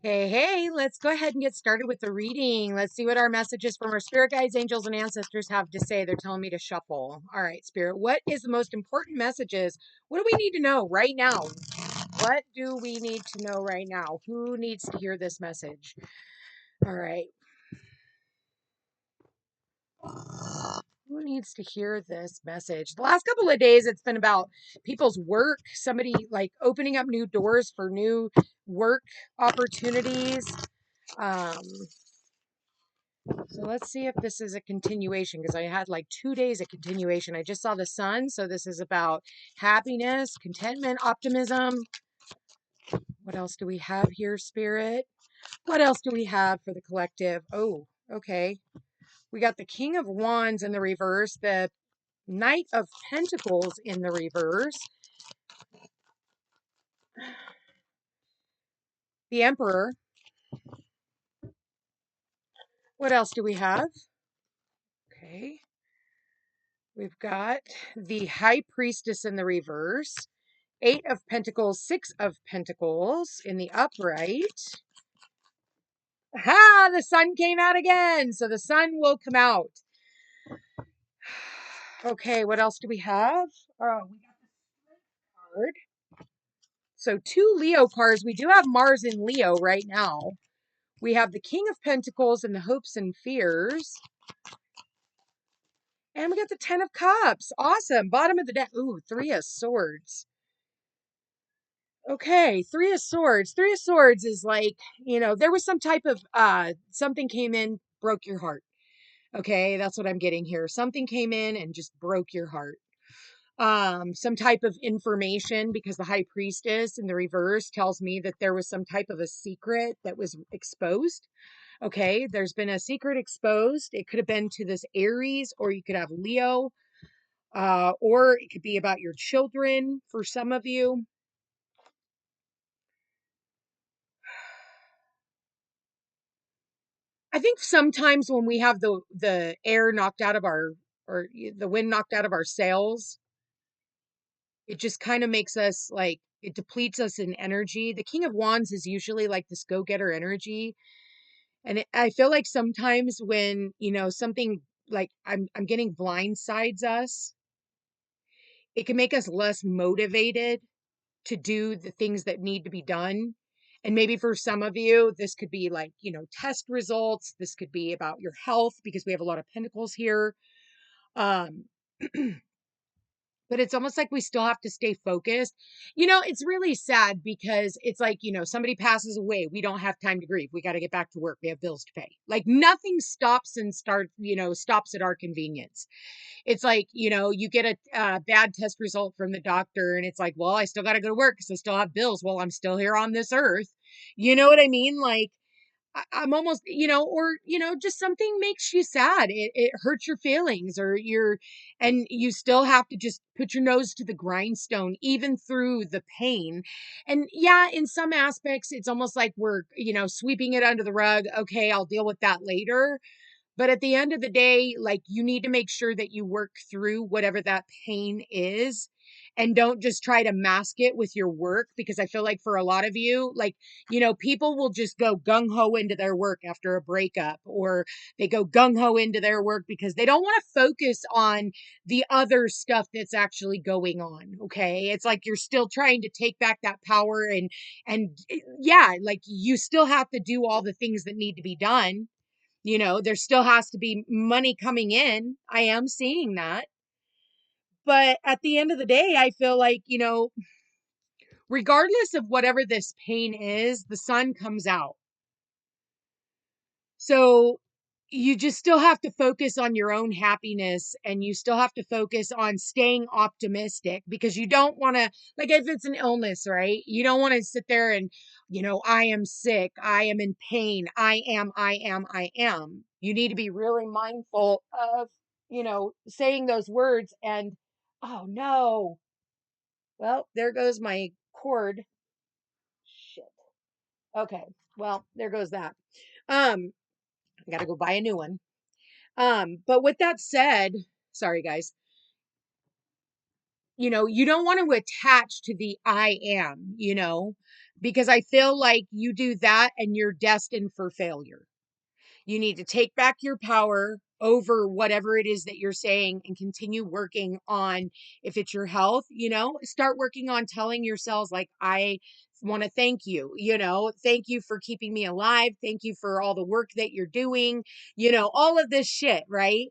Hey, let's go ahead and get started with the reading. Let's see what our messages from our spirit guides, angels, and ancestors have to say. They're telling me to shuffle. All right, Spirit, what is the most important messages? What do we need to know right now? What do we need to know right now? Who needs to hear this message? All right. Who needs to hear this message? The last couple of days, it's been about people's work, somebody like opening up new doors for new work opportunities. Um, So let's see if this is a continuation because I had like 2 days of continuation. I just saw the sun. So this is about happiness, contentment, optimism. What else do we have here, Spirit? What else do we have for the collective? Oh, okay. We got the King of Wands in the reverse, the Knight of Pentacles in the reverse, the Emperor. What else do we have? Okay. We've got the High Priestess in the reverse, Eight of Pentacles, Six of Pentacles in the upright. Ha! The sun came out again. So the sun will come out. Okay, what else do we have? Oh, we got the card. So 2 Leo cards. We do have Mars in Leo right now. We have the King of Pentacles and the hopes and fears. And we got the 10 of Cups. Awesome. Bottom of the deck. Ooh, 3 of Swords. Okay, 3 of Swords. 3 of Swords is like, there was some type of something came in, broke your heart. Okay, that's what I'm getting here. Something came in and just broke your heart. Some type of information, because the High Priestess in the reverse tells me that there was some type of a secret that was exposed. Okay, there's been a secret exposed. It could have been to this Aries, or you could have Leo, or it could be about your children for some of you. I think sometimes when we have the air knocked out of our, or the wind knocked out of our sails, it just kind of makes us like, it depletes us in energy. The King of Wands is usually like this go-getter energy. And I feel like sometimes when, something like I'm getting blindsides us, it can make us less motivated to do the things that need to be done. And maybe for some of you, this could be like, test results. This could be about your health because we have a lot of pentacles here. Um, but it's almost like we still have to stay focused. It's really sad because it's like, somebody passes away. We don't have time to grieve. We got to get back to work. We have bills to pay. Like nothing stops and stops at our convenience. It's like, you get a bad test result from the doctor and it's like, well, I still got to go to work because I still have bills while I'm still here on this earth. You know what I mean? Like, I'm almost, or, just something makes you sad. It hurts your feelings and you still have to just put your nose to the grindstone, even through the pain. And yeah, in some aspects, it's almost like we're, sweeping it under the rug. Okay, I'll deal with that later. But at the end of the day, like you need to make sure that you work through whatever that pain is and don't just try to mask it with your work, because I feel like for a lot of you, like, people will just go gung ho into their work after a breakup, or they go gung ho into their work because they don't want to focus on the other stuff that's actually going on. Okay. It's like you're still trying to take back that power and yeah, like you still have to do all the things that need to be done. There still has to be money coming in. I am seeing that. But at the end of the day, I feel like, regardless of whatever this pain is, the sun comes out. So you just still have to focus on your own happiness, and you still have to focus on staying optimistic, because you don't want to, like, if it's an illness, right? You don't want to sit there and, I am sick. I am in pain. I am. You need to be really mindful of, saying those words. And, oh no. Well, there goes my cord. Shit. Okay. Well, there goes that. I got to go buy a new one. But with that said, sorry guys, you don't want to attach to the I am, because I feel like you do that and you're destined for failure. You need to take back your power over whatever it is that you're saying and continue working on, if it's your health, start working on telling yourselves, like, I want to thank you, thank you for keeping me alive. Thank you for all the work that you're doing, all of this shit, right?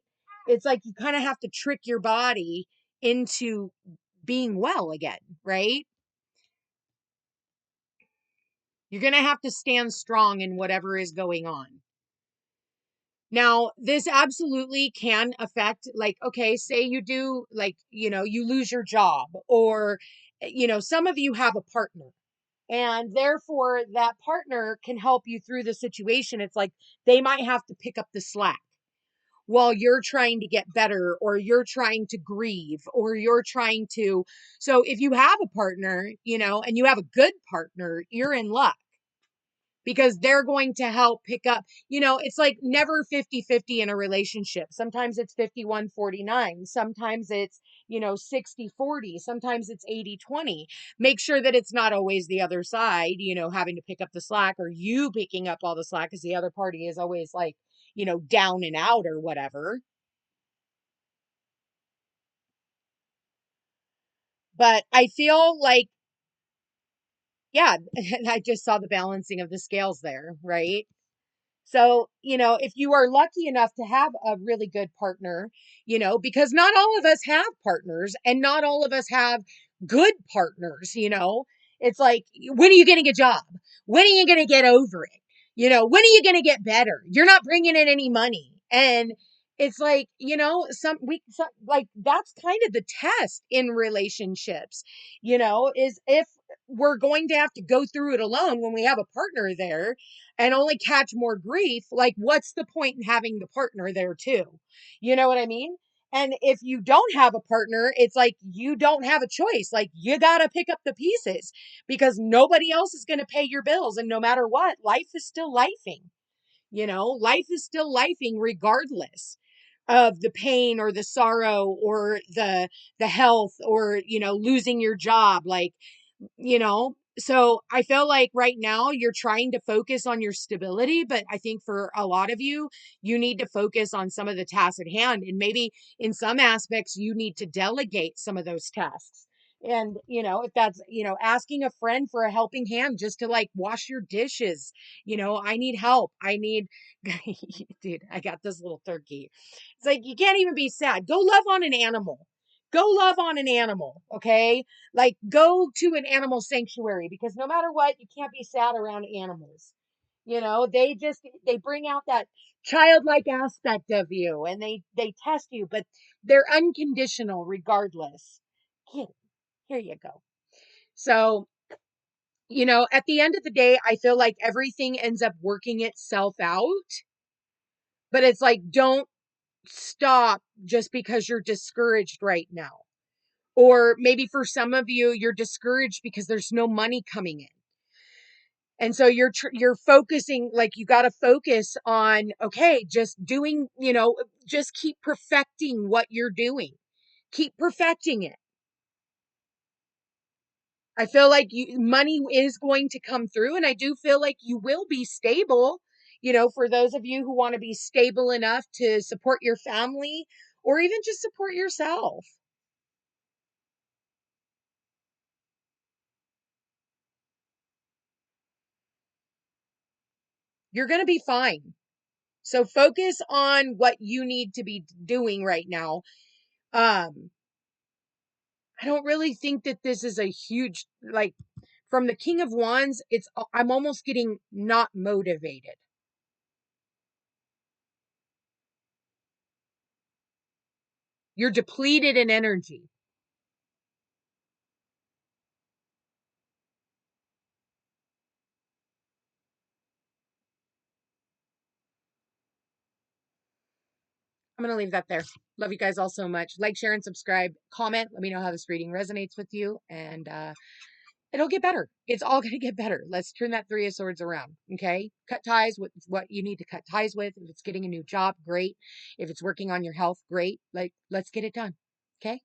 It's like you kind of have to trick your body into being well again, right? You're going to have to stand strong in whatever is going on. Now, this absolutely can affect, like, okay, say you do, like, you lose your job, or, some of you have a partner, and therefore that partner can help you through the situation. It's like they might have to pick up the slack while you're trying to get better, or you're trying to grieve, or you're trying to. So if you have a partner, and you have a good partner, you're in luck, because they're going to help pick up. It's like never 50-50 in a relationship. Sometimes it's 51-49. Sometimes it's, 60-40. Sometimes it's 80-20. Make sure that it's not always the other side, having to pick up the slack, or you picking up all the slack because the other party is always like, down and out or whatever. But I feel like, yeah, I just saw the balancing of the scales there, right? So, if you are lucky enough to have a really good partner, because not all of us have partners, and not all of us have good partners, it's like, when are you getting a job? When are you going to get over it? When are you going to get better? You're not bringing in any money. And it's like, like, that's kind of the test in relationships, is if we're going to have to go through it alone when we have a partner there and only catch more grief. Like, what's the point in having the partner there too? You know what I mean? And if you don't have a partner, it's like you don't have a choice. Like, you got to pick up the pieces, because nobody else is going to pay your bills. And no matter what, life is still lifing. Life is still lifing regardless of the pain or the sorrow or the health, or losing your job. Like, so I feel like right now you're trying to focus on your stability, but I think for a lot of you, you need to focus on some of the tasks at hand, and maybe in some aspects you need to delegate some of those tasks. And if that's, asking a friend for a helping hand, just to, like, wash your dishes. I need help. I need dude, I got this little turkey. It's like, you can't even be sad. Go love on an animal. Go love on an animal, okay? Like, go to an animal sanctuary, because no matter what, you can't be sad around animals. They bring out that childlike aspect of you, and they test you, but they're unconditional regardless. Here, here you go. So, at the end of the day, I feel like everything ends up working itself out, but it's like, don't stop just because you're discouraged right now. Or maybe for some of you, you're discouraged because there's no money coming in. And so you're focusing, like, you got to focus on, okay, just doing, just keep perfecting what you're doing. Keep perfecting it. I feel like money is going to come through, and I do feel like you will be stable, for those of you who want to be stable enough to support your family, or even just support yourself. You're going to be fine. So focus on what you need to be doing right now. Um, I don't really think that this is a huge, like, from the King of Wands, I'm almost getting not motivated. You're depleted in energy. I'm going to leave that there. Love you guys all so much. Like, share, and subscribe. Comment. Let me know how this reading resonates with you. And it'll get better. It's all going to get better. Let's turn that Three of Swords around. Okay. Cut ties with what you need to cut ties with. If it's getting a new job, great. If it's working on your health, great. Like, let's get it done. Okay.